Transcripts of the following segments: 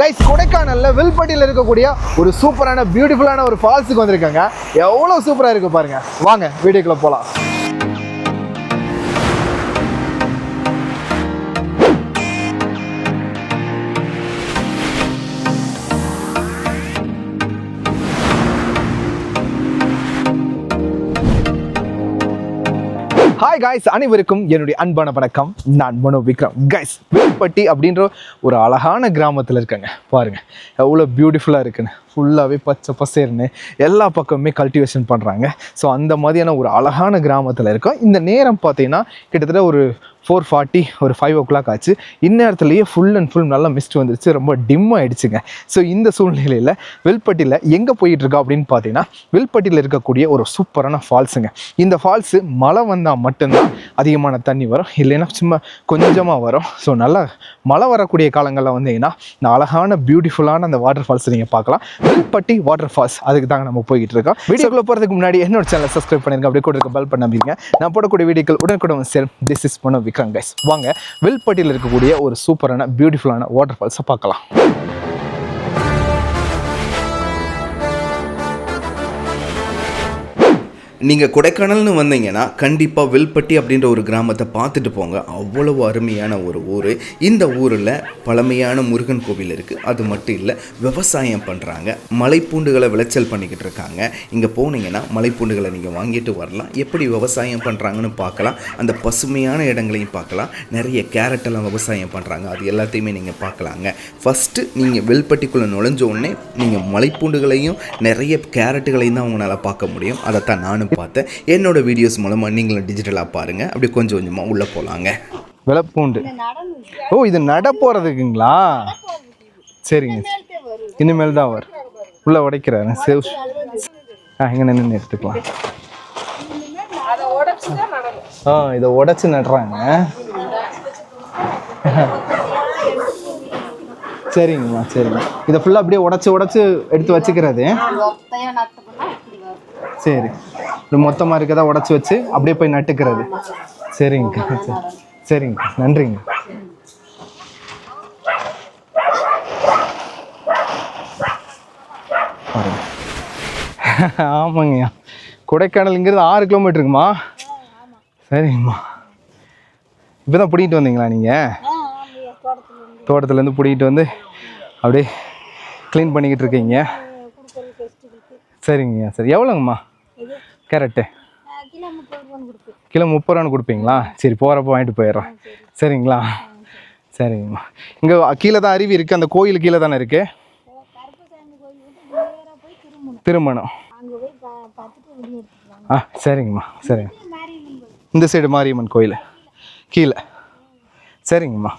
Guys கொடைக்கானல்ல வில்பட்டியில் இருக்கக்கூடிய ஒரு சூப்பரான பியூட்டிஃபுல்லான ஒரு ஃபால்ஸுக்கு வந்திருக்காங்க. எவ்வளவு சூப்பரா இருக்கு பாருங்க. வாங்க வீடியோக்குள்ள போலாம். ஹாய் காய்ஸ், அனைவருக்கும் என்னுடைய அன்பான வணக்கம். நான் மனோ விக்ரம். கைஸ், வில்பட்டி அப்படின்ற ஒரு அழகான கிராமத்தில் இருக்காங்க. பாருங்கள் எவ்வளோ பியூட்டிஃபுல்லாக இருக்குன்னு. ஃபுல்லாகவே பச்சை பசேர்னு எல்லா பக்கமுமே கல்டிவேஷன் பண்ணுறாங்க. ஸோ அந்த மாதிரியான ஒரு அழகான கிராமத்தில் இருக்கோம். இந்த நேரம் பார்த்தீங்கன்னா கிட்டத்தட்ட ஒரு 4:40 ஒரு 5 o'clock ஆச்சு. இந்நேரத்துலேயே ஃபுல் அண்ட் ஃபுல் நல்லா மிஸ்ட் வந்துருச்சு, ரொம்ப டிம் ஆகிடுச்சுங்க. ஸோ இந்த சூழ்நிலையில் வில்பட்டியில் எங்கே போயிட்டுருக்கோம் அப்படின்னு பார்த்தீங்கன்னா வில்பட்டியில் இருக்கக்கூடிய ஒரு சூப்பரான ஃபால்ஸுங்க. இந்த ஃபால்ஸு மழை வந்தால் மட்டும்தான் அதிகமான தண்ணி வரும், இல்லைன்னா சும்மா கொஞ்சமாக வரும். ஸோ நல்லா மழை வரக்கூடிய காலங்களில் வந்தீங்கன்னா இந்த அழகான பியூட்டிஃபுல்லான அந்த வாட்டர் ஃபால்ஸ் நீங்கள் பார்க்கலாம். வில்பட்டி வாட்டர் ஃபால்ஸ், அதுக்கு தாங்க நம்ம போய்கிட்டு இருக்கோம். வீடியோக்குள்ள போகிறதுக்கு முன்னாடி என்னோட சேனலை சப்ஸ்கிரைப் பண்ணிருங்க, அப்படியே கூட இருக்க பெல் பண்ணாதீங்க. நான் போடக்கூடிய வீடியோக்கள் உடனுக்குடன் சேரும். This is Mano Vikram guys. வாங்க வில்பட்டியில் இருக்கக்கூடிய ஒரு சூப்பரான பியூட்டிஃபுல்லான வாட்டர் ஃபால்ஸை பார்க்கலாம். நீங்கள் கொடைக்கானல்னு வந்தீங்கன்னா கண்டிப்பாக வில்பட்டி அப்படின்ற ஒரு கிராமத்தை பார்த்துட்டு போங்க. அவ்வளவு அருமையான ஒரு ஊர். இந்த ஊரில் பழமையான முருகன் கோவில் இருக்குது. அது மட்டும் இல்லை, விவசாயம் பண்ணுறாங்க. மலைப்பூண்டுகளை விளைச்சல் பண்ணிக்கிட்டு இருக்காங்க. இங்கே போனீங்கன்னா மலைப்பூண்டுகளை நீங்கள் வாங்கிட்டு வரலாம். எப்படி விவசாயம் பண்ணுறாங்கன்னு பார்க்கலாம். அந்த பசுமையான இடங்களையும் பார்க்கலாம். நிறைய கேரட்டெல்லாம் விவசாயம் பண்ணுறாங்க. அது எல்லாத்தையுமே நீங்கள் பார்க்கலாங்க. ஃபஸ்ட்டு நீங்கள் வில்பட்டிக்குள்ளே நுழைஞ்ச உடனே நீங்கள் மலைப்பூண்டுகளையும் நிறைய கேரட்டுகளையும் தான் உங்களால் பார்க்க முடியும். அதைத்தான் நானும் பார்த்தேன். என்னோட வீடியோஸ் மூலமா நீங்களும் டிஜிட்டலா பாருங்க. அப்படியே கொஞ்சம் கொஞ்சமா உள்ள போலாங்க. வெளப்பூண்டு. ஓ, இது நட போறதுக்குங்களா? சரிங்க, இனிமேல் தான் வரும். உள்ள உடைக்கிறாரு. சேவ் இங்க நின்று எடுத்துக்கலாம். இதை உடைச்சு நடுறாங்க. சரிங்கம்மா, சரிங்க. இதை ஃபுல்லா அப்படியே உடைச்சு எடுத்து வச்சுக்கிறது. சரி, இது மொத்தமாக இருக்கதா உடச்சி வச்சு அப்படியே போய் நட்டுக்கிறது. சரிங்க, சரிங்க, நன்றிங்க. ஆமாங்கய்யா, கொடைக்கானலுங்கிறது 6 கிலோமீட்டருக்குமா? சரிங்கம்மா. இப்போ தான் பிடிக்கிட்டு வந்தீங்களா நீங்கள்? தோட்டத்துலேருந்து பிடிக்கிட்டு வந்து அப்படியே க்ளீன் பண்ணிக்கிட்டு இருக்கீங்க. சரிங்க, சரி. எவ்வளோங்கம்மா கேரட்டு? கிலோ 30 ரூபான்னு கொடுப்பீங்களா? சரி, போகிறப்போ வாங்கிட்டு போயிடுறேன். சரிங்களா? சரிங்கம்மா. இங்கே கீழே தான் அருவி இருக்குது. அந்த கோயில் கீழே தானே இருக்குது? திருமணம். சரிங்கம்மா, சரிங்க. இந்த சைடு மாரியம்மன் கோயில் கீழே. சரிங்கம்மா.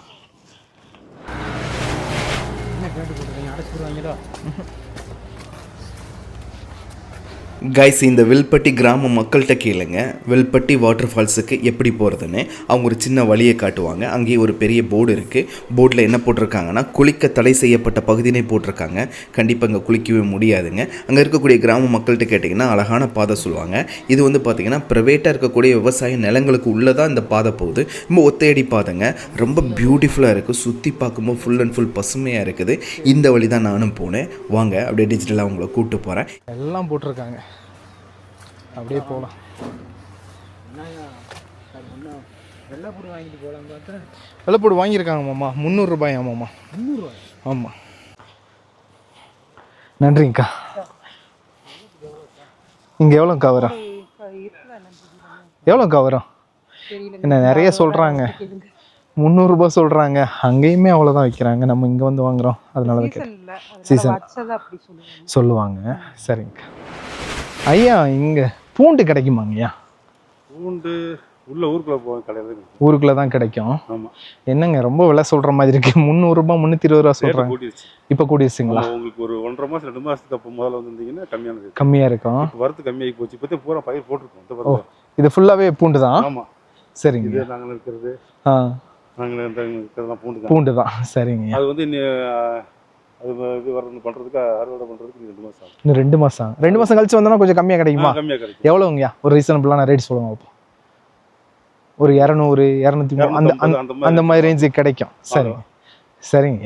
கைஸ், இந்த வில்பட்டி கிராம மக்கள்கிட்ட கேளுங்க, வில்பட்டி வாட்டர் ஃபால்ஸுக்கு எப்படி போகிறதுன்னு. அவங்க ஒரு சின்ன வழியை காட்டுவாங்க. அங்கேயே ஒரு பெரிய போர்டு இருக்குது. போர்டில் என்ன போட்டிருக்காங்கன்னா, குளிக்க தடை செய்யப்பட்ட பகுதினே போட்டிருக்காங்க. கண்டிப்பாக அங்கே குளிக்கவே முடியாதுங்க. அங்கே இருக்கக்கூடிய கிராம மக்கள்கிட்ட கேட்டிங்கன்னா அழகான பாதை சொல்லுவாங்க. இது வந்து பார்த்திங்கன்னா ப்ரைவேட்டாக இருக்கக்கூடிய விவசாய நிலங்களுக்கு உள்ளே தான் இந்த பாதை போகுது. ரொம்ப ஒத்தையடி பாதைங்க. ரொம்ப பியூட்டிஃபுல்லாக இருக்குது. சுற்றி பார்க்கும்போது ஃபுல் அண்ட் ஃபுல் பசுமையாக இருக்குது. இந்த வழி தான் நானும் போனேன். வாங்க அப்படியே டிஜிட்டலாக அவங்கள கூப்பிட்டு போகிறேன். எல்லாம் போட்டிருக்காங்க. அப்படியே போகலாம். வெள்ளைப்பூடு வாங்கியிருக்காங்க மாமா. 300 ரூபாய். ஆமாம்மா, 300 ரூபாய். ஆமாம், நன்றிங்கக்கா. இங்கே எவ்வளோக்கா வரும்? எவ்வளோக்கா வரும்? என்ன நிறைய சொல்கிறாங்க. 300 ரூபாய் சொல்கிறாங்க. அங்கேயுமே அவ்வளோதான் வைக்கிறாங்க. நம்ம இங்கே வந்து வாங்குகிறோம், அதனால வைக்கிறேன். சீசன் சொல்லுவாங்க. சரிங்கக்கா. ஐயா, இங்கே பூண்டு கிடைக்குமாங்கய்யா? பூண்டு உள்ள ஊருக்குள்ள போகும், கடையில் ஊருக்குள்ள தான் கிடைக்கும். என்னங்க ரொம்ப விலை சொல்கிற மாதிரி இருக்கு. 300 ரூபாய் 320 ரூபா சொல்கிறாங்க. இப்போ கூடிடுச்சுங்களா? உங்களுக்கு ஒரு 1.5 மாதம் 2 மாதத்துக்கு அப்போ முதல்ல வந்திருந்தீங்கன்னா கம்மியாக இருக்கும். வரத்து கம்மியாகி போச்சு. இப்போ பூரா பயிர் போட்டிருக்கோம். இது ஃபுல்லாகவே பூண்டு தான்? ஆமாம். சரிங்க. நாங்கள் இருக்கிறது பூண்டு தான். சரிங்க. அது வந்து அது இது பண்ணுறதுக்கு அறுவடை பண்ணுறதுக்கு 2 மாதம் ஆகும். இன்னும் 2 மாதம். 2 மாதம் கழிச்சு வந்தோன்னா கொஞ்சம் கம்மியாக கிடைக்குமா? கம்மியாக கிடைக்கும். எவ்வளோங்கய்யா ஒரு ரீசனபிளான ரேட் சொல்லுவாங்க? இப்போ ஒரு 200 230 அந்த மாதிரி ரேஞ்சுக்கு கிடைக்கும். சரி, சரிங்க.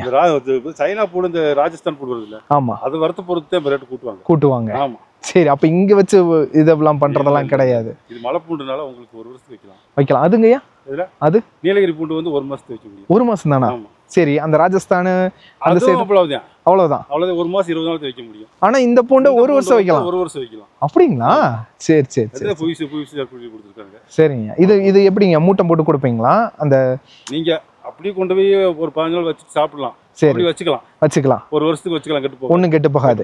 சைனா பூடு இந்த ராஜஸ்தான் பூடு வருது இல்ல, ஆமா, அது வரத்து பொறுத்து ரேட்டு கூட்டுவாங்க. கூட்டுவாங்க. ஆமா. சரி, அப்ப இங்க வச்சு இதெல்லாம் பண்றதெல்லாம் கிடையாது. இது மலை பூண்டுனால உங்களுக்கு 1 வருஷத்துக்கு வைக்கலாம். அதுங்கய்யா அது நீலகிரி பூண்டு வந்து 1 மாசத்துக்கு வைக்க முடியும். 1 மாசம் தானா? ஆமா. சரி, அந்த ராஜஸ்தான் அந்த சைடு அவ்வளவுதான். 1 மாசம் 20 நாள் வைக்க முடியும். ஆனா இந்த பூண்டை 1 வருஷம் வைக்கலாம். 1 வருஷம் வைக்கலாம். அப்படிங்களா? சரி சரி சரி. புதுசு கொடுத்துருக்காங்க. சரிங்க. இது எப்படிங்க மூட்டை போட்டு கொடுப்பீங்களா? அந்த நீங்க அப்படியே கொண்டு போய் ஒரு 15 நாள் வச்சு சாப்பிடலாம். சரி, வச்சுக்கலாம். 1 வருஷத்துக்கு வச்சுக்கலாம். கெட்டு போகாது. ஒண்ணும் கெட்டு போகாது.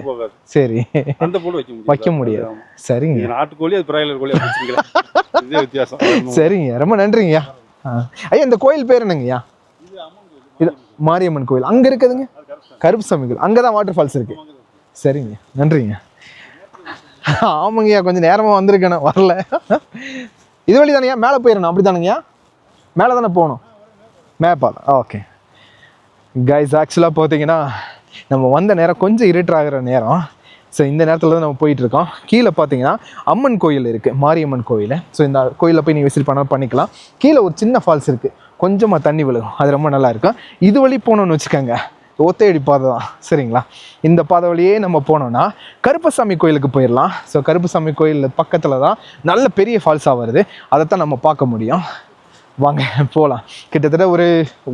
சரி, அந்த பூண்டு வைக்க முடியாது. சரிங்க. நாட்டுக்கோழி அது பிராய்லர் கோழி வச்சுக்கலாம். இதே வித்தியாசம். சரிங்க, ரொம்ப நன்றிங்கய்யா. ஐயா, இந்த கோயில் பேர் என்னங்கய்யா? இது மாரியம்மன் கோயில். அங்க இருக்குதுங்க கருப்புசாமி கோயில். அங்கதான் வாட்டர் ஃபால்ஸ் இருக்கு. சரிங்க, நன்றிங்க. ஆமாங்கய்யா, கொஞ்சம் நேரமா வந்திருக்கேன், வரல. இது வழி தானேயா? மேலே போயிடணும் அப்படித்தானுங்கய்யா? மேலே தானே போகணும். மேப்பால். ஓகே கைஸ், ஆக்சுவலாக பார்த்தீங்கன்னா நம்ம வந்த நேரம் கொஞ்சம் இருட்டாகிற நேரம். ஸோ இந்த நேரத்தில் தான் நம்ம போயிட்டுருக்கோம். கீழே பார்த்தீங்கன்னா அம்மன் கோயில் இருக்குது, மாரியம்மன் கோயில். ஸோ இந்த கோயிலில் போய் நீங்கள் விசிட் பண்ணாலும் பண்ணிக்கலாம். கீழே ஒரு சின்ன ஃபால்ஸ் இருக்குது, கொஞ்சமாக தண்ணி விழுகும், அது ரொம்ப நல்லா இருக்கும். இது வழி போகணுன்னு வச்சுக்கோங்க, ஒத்தையடி பாதை தான். சரிங்களா? இந்த பாதை வழியே நம்ம போனோம்னா கருப்பசாமி கோயிலுக்கு போயிடலாம். ஸோ கருப்பசாமி கோயில் பக்கத்தில் தான் நல்ல பெரிய ஃபால்ஸாக வருது, அதைத்தான் நம்ம பார்க்க முடியும். வாங்க போகலாம். கிட்டத்தட்ட ஒரு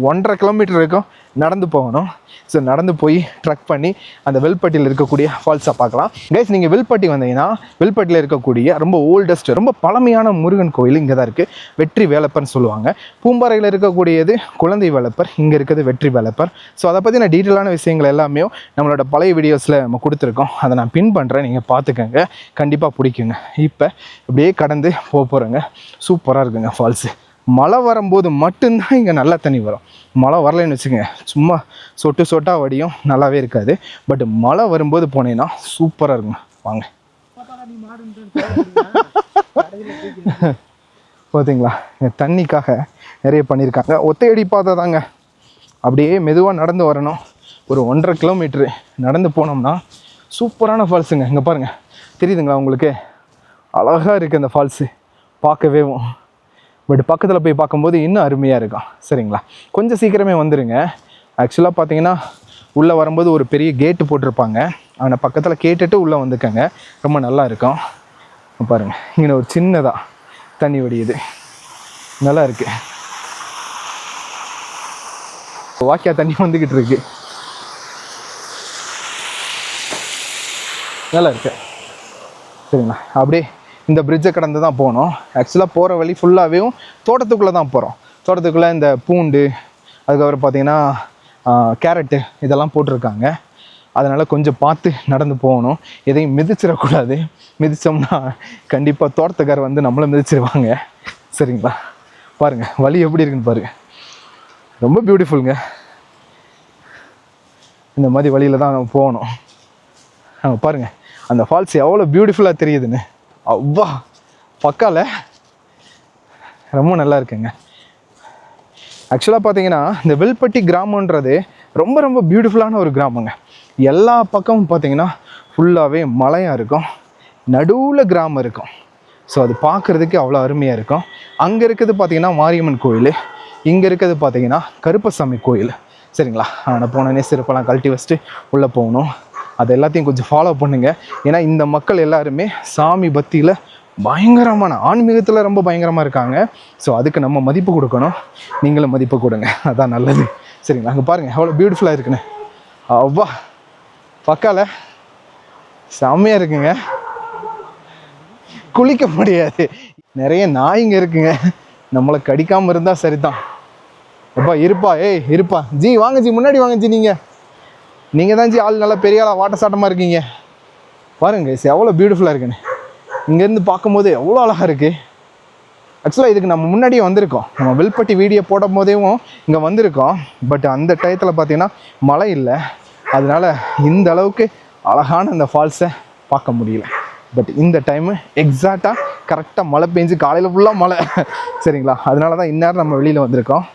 1.5 கிலோமீட்டர் இருக்கும், நடந்து போகணும். ஸோ நடந்து போய் ட்ரக் பண்ணி அந்த வில்பட்டியில் இருக்கக்கூடிய ஃபால்ஸை பார்க்கலாம். கைஸ், நீங்கள் வில்பட்டி வந்தீங்கன்னா வில்பட்டியில் இருக்கக்கூடிய ரொம்ப ஓல்டஸ்ட், ரொம்ப பழமையான முருகன் கோயில் இங்கே தான் இருக்குது. வெற்றி வேலப்பர்னு சொல்லுவாங்க. பூம்பாறையில் இருக்கக்கூடியது குழந்தை வேலப்பர், இங்கே இருக்கிறது வெற்றி வேலப்பர். ஸோ அதை பற்றி நான் டீட்டெயிலான விஷயங்கள் எல்லாமே நம்மளோட பழைய வீடியோஸில் நம்ம கொடுத்துருக்கோம். அதை நான் பின் பண்ணுறேன், நீங்கள் பார்த்துக்கோங்க, கண்டிப்பாக பிடிக்குங்க. இப்போ இப்படியே கடந்து போகிறேங்க. சூப்பராக இருக்குங்க ஃபால்ஸு. மழை வரும்போது மட்டும்தான் இங்கே நல்லா தண்ணி வரும். மழை வரலைன்னு வச்சுக்கோங்க, சும்மா சொட்டு சொட்டாக வடியும், நல்லாவே இருக்காது. பட் மழை வரும்போது போனீங்கன்னா சூப்பராக இருக்குங்க. வாங்க. பார்த்தீங்களா, இங்கே தண்ணிக்காக நிறைய பண்ணியிருக்காங்க. ஒத்தையடி பாதை தாங்க, அப்படியே மெதுவாக நடந்து வரணும். ஒரு 1.5 கிலோமீட்ரு நடந்து போனோம்னா சூப்பரான ஃபால்ஸுங்க. இங்கே பாருங்கள், தெரியுதுங்களா உங்களுக்கு? அழகாக இருக்குது அந்த ஃபால்ஸு பார்க்கவேவும். பட் பக்கத்தில் போய் பார்க்கும்போது இன்னும் அருமையாக இருக்கும். சரிங்களா? கொஞ்சம் சீக்கிரமே வந்துடுங்க. ஆக்சுவலாக பார்த்தீங்கன்னா உள்ளே வரும்போது ஒரு பெரிய கேட்டு போட்டிருப்பாங்க, அவனை பக்கத்தில் கேட்டுட்டு உள்ளே வந்துக்கங்க, ரொம்ப நல்லா இருக்கும். பாருங்கள், இங்கே ஒரு சின்னதாக தண்ணி வடியுது, நல்லா இருக்குது. வாக்கியா தண்ணி வந்துக்கிட்டு இருக்கு, நல்லா இருக்கு. சரிங்களா? அப்படியே இந்த பிரிட்ஜை கடந்து தான் போகணும். ஆக்சுவலாக போகிற வழி ஃபுல்லாகவே தோட்டத்துக்குள்ளே தான் போகிறோம். தோட்டத்துக்குள்ளே இந்த பூண்டு, அதுக்கப்புறம் பார்த்திங்கன்னா கேரட்டு இதெல்லாம் போட்டிருக்காங்க. அதனால் கொஞ்சம் பார்த்து நடந்து போகணும், எதையும் மிதிச்சிடக்கூடாது. மிதித்தோம்னா கண்டிப்பாக தோட்டத்துக்கார் வந்து நம்மளை மிதிச்சிருவாங்க. சரிங்களா? பாருங்கள் வழி எப்படி இருக்குன்னு பாருங்கள், ரொம்ப பியூட்டிஃபுல்லுங்க. இந்த மாதிரி வழியில் தான் நம்ம போகணும். பாருங்கள் அந்த ஃபால்ஸ் எவ்வளோ பியூட்டிஃபுல்லாக தெரியுதுன்னு. அவ்வா பக்கால ரொம்ப நல்லா இருக்குங்க. ஆக்சுவலாக பார்த்தீங்கன்னா இந்த வில்பட்டி கிராமன்றது ரொம்ப ரொம்ப பியூட்டிஃபுல்லான ஒரு கிராமங்க. எல்லா பக்கமும் பார்த்தீங்கன்னா ஃபுல்லாகவே மலையாக இருக்கும், நடுவில் கிராமம் இருக்கும். ஸோ அது பார்க்குறதுக்கு அவ்வளோ அருமையாக இருக்கும். அங்கே இருக்கிறது பார்த்தீங்கன்னா மாரியம்மன் கோயில், இங்கே இருக்கிறது பார்த்தீங்கன்னா கருப்பசாமி கோயில். சரிங்களா? நான் போனேனே சிறப்பெல்லாம் கழட்டி வச்சுட்டு உள்ளே போகணும். அது எல்லாத்தையும் கொஞ்சம் ஃபாலோ பண்ணுங்கள். ஏன்னா இந்த மக்கள் எல்லாருமே சாமி பக்தியில் பயங்கரமான, ஆன்மீகத்தில் ரொம்ப பயங்கரமாக இருக்காங்க. ஸோ அதுக்கு நம்ம மதிப்பு கொடுக்கணும், நீங்களும் மதிப்பு கொடுங்க, அதான் நல்லது. சரிங்களா? அங்கே பாருங்கள் எவ்வளோ பியூட்டிஃபுல்லாக இருக்குன்னு. அவ்வா பக்கால செம்மையாக இருக்குங்க. குளிக்க முடியாது, நிறைய நாய்ங்க இருக்குங்க, நம்மளை கடிக்காமல் இருந்தால் சரிதான். எப்பா இருப்பா, ஏய் இருப்பா ஜி, வாங்க ஜி, முன்னாடி வாங்க ஜி. நீங்கள் தான் ஜி ஆள் நல்லா பெரிய ஆளாக வாட்ட சாட்டமாக இருக்கீங்க. பாருங்க எவ்வளோ பியூட்டிஃபுல்லாக இருக்குன்னு. இங்கேருந்து பார்க்கும்போது எவ்வளோ அழகாக இருக்குது. ஆக்சுவலாக இதுக்கு நம்ம முன்னாடியே வந்திருக்கோம், நம்ம வில்பட்டி வீடியோ போடும் போதேவும் இங்கே வந்திருக்கோம். பட் அந்த டயத்தில் பார்த்தீங்கன்னா மழை இல்லை, அதனால் இந்த அளவுக்கு அழகான அந்த ஃபால்ஸை பார்க்க முடியல. பட் இந்த டைமு எக்ஸாக்டாக கரெக்டாக மழை பெஞ்சு காலையில் ஃபுல்லாக மழை. சரிங்களா? அதனால தான் இந்நேரம் நம்ம வெளியில் வந்திருக்கோம்.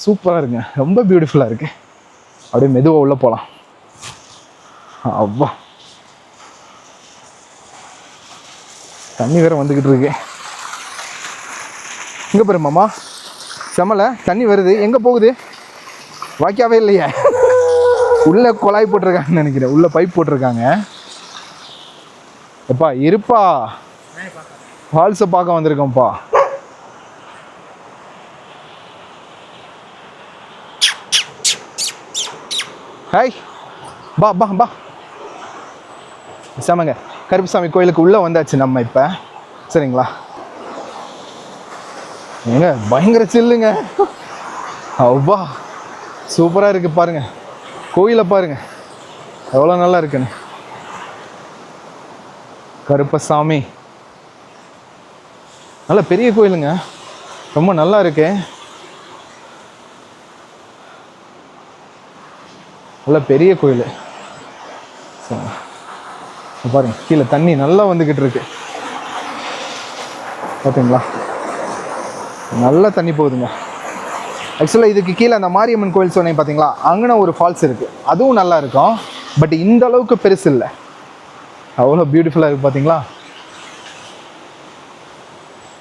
சூப்பராக இருக்குங்க, ரொம்ப பியூட்டிஃபுல்லாக இருக்குது. அப்படியே மெதுவாக உள்ளே போகலாம். அவ்வா தண்ணி வேற வந்துக்கிட்டு இருக்கு. இங்கே பாரு மாமா, செமலை தண்ணி வருது. எங்கே போகுது? வாய்க்காவே இல்லையே. உள்ள குழாய் போட்டிருக்காங்கன்னு நினைக்கிறேன், உள்ள பைப் போட்டிருக்காங்க. எப்பா இருப்பா, ஃபால்ஸை பார்க்க வந்திருக்கோம்ப்பா. ஹாய், பா பா பா. சாமங்க, கருப்புசாமி கோயிலுக்கு உள்ளே வந்தாச்சு நம்ம இப்போ. சரிங்களா? ஏங்க பயங்கர சில்லுங்க. அவ்வா சூப்பராக இருக்குது பாருங்க. கோயிலை பாருங்க எவ்வளோ நல்லா இருக்குன்னு. கருப்பசாமி நல்ல பெரிய கோயிலுங்க, ரொம்ப நல்லா இருக்கு. நல்ல பெரிய கோயில். பாருங்க கீழே தண்ணி நல்லா வந்துக்கிட்டு இருக்கு பார்த்தீங்களா? நல்லா தண்ணி போகுதுங்க. ஆக்சுவலாக இதுக்கு கீழே அந்த மாரியம்மன் கோயில் சொன்னேன் பார்த்தீங்களா, அங்கே ஒரு ஃபால்ஸ் இருக்குது, அதுவும் நல்லா இருக்கும். பட் இந்த அளவுக்கு பெருசு இல்லை. அவ்வளோ பியூட்டிஃபுல்லாக இருக்குது பார்த்தீங்களா?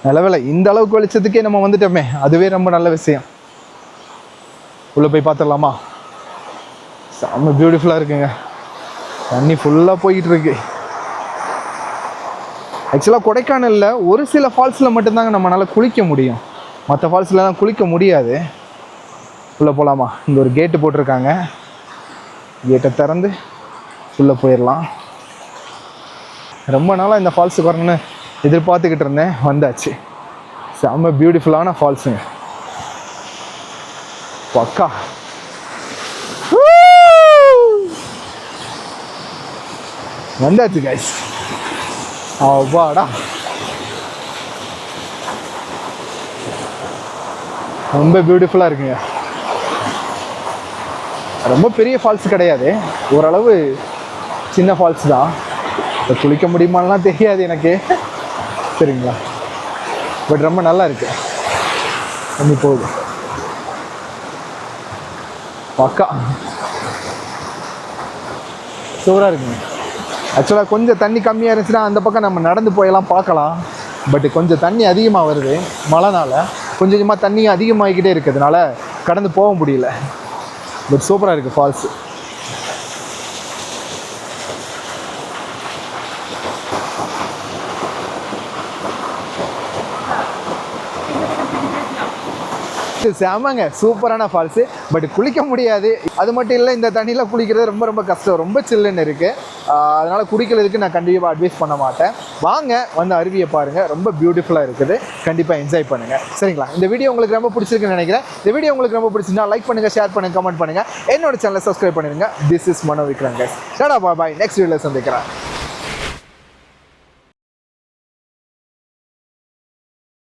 நல்ல வேலை இந்த அளவுக்கு வெளிச்சத்துக்கே நம்ம வந்துட்டோமே, அதுவே ரொம்ப நல்ல விஷயம். உள்ளே போய் பார்த்துடலாமா? செம்ம பியூட்டிஃபுல்லாக இருக்குங்க. தண்ணி ஃபுல்லாக போய்கிட்டு இருக்கு. ஆக்சுவலாக கொடைக்கானலில் ஒரு சில ஃபால்ஸில் மட்டும்தாங்க நம்மளால் குளிக்க முடியும், மற்ற ஃபால்ஸ்லலாம் குளிக்க முடியாது. உள்ளே போகலாமா? இங்கே ஒரு கேட்டு போட்டிருக்காங்க, கேட்டை திறந்து உள்ளே போயிடலாம். ரொம்ப நாளாக இந்த ஃபால்ஸுக்கு வரணும்னு எதிர்பார்த்துக்கிட்டு இருந்தேன், வந்தாச்சு. செம்ம பியூட்டிஃபுல்லான ஃபால்ஸுங்க, பக்கா. வந்தாச்சு கைஸ். அவ்வாடா, ரொம்ப பியூட்டிஃபுல்லாக இருக்குங்க. ரொம்ப பெரிய ஃபால்ஸ் கிடையாது, ஓரளவு சின்ன ஃபால்ஸ் தான். குளிக்க முடியுமாலாம் தெரியாது எனக்கு, சரிங்களா? பட் ரொம்ப நல்லா இருக்கு. தண்ணி போகுது பக்கா, சூப்பராக இருக்குங்க. ஆக்சுவலாக கொஞ்சம் தண்ணி கம்மியாக இருந்துச்சுன்னா அந்த பக்கம் நம்ம நடந்து போயெல்லாம் பார்க்கலாம். பட் கொஞ்சம் தண்ணி அதிகமாக வருது மழைனால, கொஞ்சம் கொஞ்சமாக தண்ணி அதிகமாகிக்கிட்டே இருக்கிறதுனால கடந்து போக முடியல. பட் சூப்பராக இருக்குது ஃபால்ஸு. செமங்க, சூப்பரான ஃபால்ஸு. பட் குளிக்க முடியாது, அது மட்டும் இல்லை இந்த தண்ணியில் குளிக்கிறது ரொம்ப ரொம்ப கஷ்டம், ரொம்ப சில்லுன்னு இருக்குது. அதனால் குடிக்கிறதுக்கு நான் கண்டிப்பாக அட்வைஸ் பண்ண மாட்டேன். வாங்க வந்து அருவியை பாருங்கள், ரொம்ப பியூட்டிஃபுல்லாக இருக்குது, கண்டிப்பாக என்ஜாய் பண்ணுங்கள். சரிங்களா? இந்த வீடியோ உங்களுக்கு ரொம்ப பிடிச்சிருக்குன்னு நினைக்கிறேன். இந்த வீடியோ உங்களுக்கு ரொம்ப பிடிச்சிருந்தா லைக் பண்ணுங்கள், ஷேர் பண்ணுங்கள், கமெண்ட் பண்ணுங்கள், என்னோட சேனலை சப்ஸ்கிரைப் பண்ணிடுங்க. This is Mano Vikram guys. Tata bye, next வீடியோவில் சந்திக்கிறேன்.